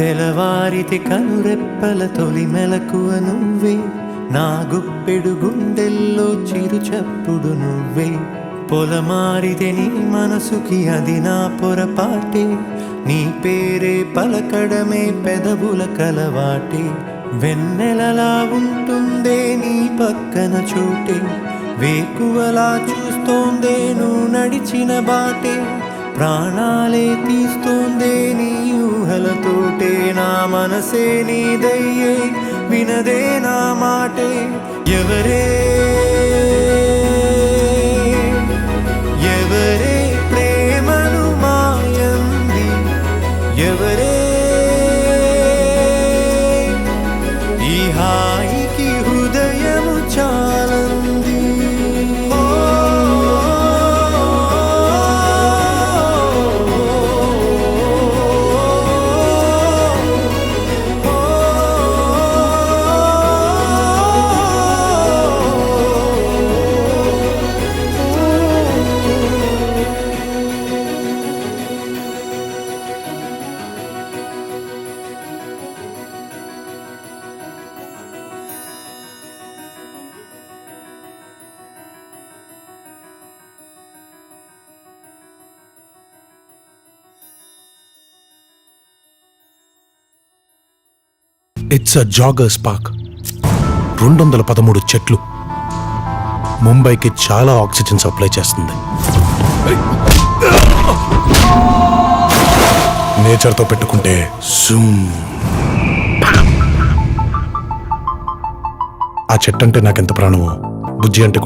తెలవారితి కనురెప్పల తొలి మెలకువ నువ్వే, నా గుప్పెడు గుండెల్లో చిరు చప్పుడు నువ్వే. పొలమారితే నీ మనసుకి అది నా పొరపాటే, నీ పేరే పలకడమే పెదవుల కలవాటే. వెన్నెలలా ఉంటుందే నీ పక్కన చోటే, వేకువలా చూస్తోందే నువ్వు నడిచిన బాటే. ప్రాణాలే తీస్తోందే నీ ఊహలతోటే, నా మనసే నీదయ్యే వినదే నా మాటే. ఎవరే ఎవరే ప్రేమను మాయంది, ఎవరే ఈ హాయికి హృదయము చాలంది. It's a joggers park. 213 చెట్లు ముంబైకి చాలా ఆక్సిజన్ సప్లై చేస్తుంది. నేచర్తో పెట్టుకుంటే ఆ చెట్టు అంటే నాకెంత ప్రాణమో, బుజ్జి అంటే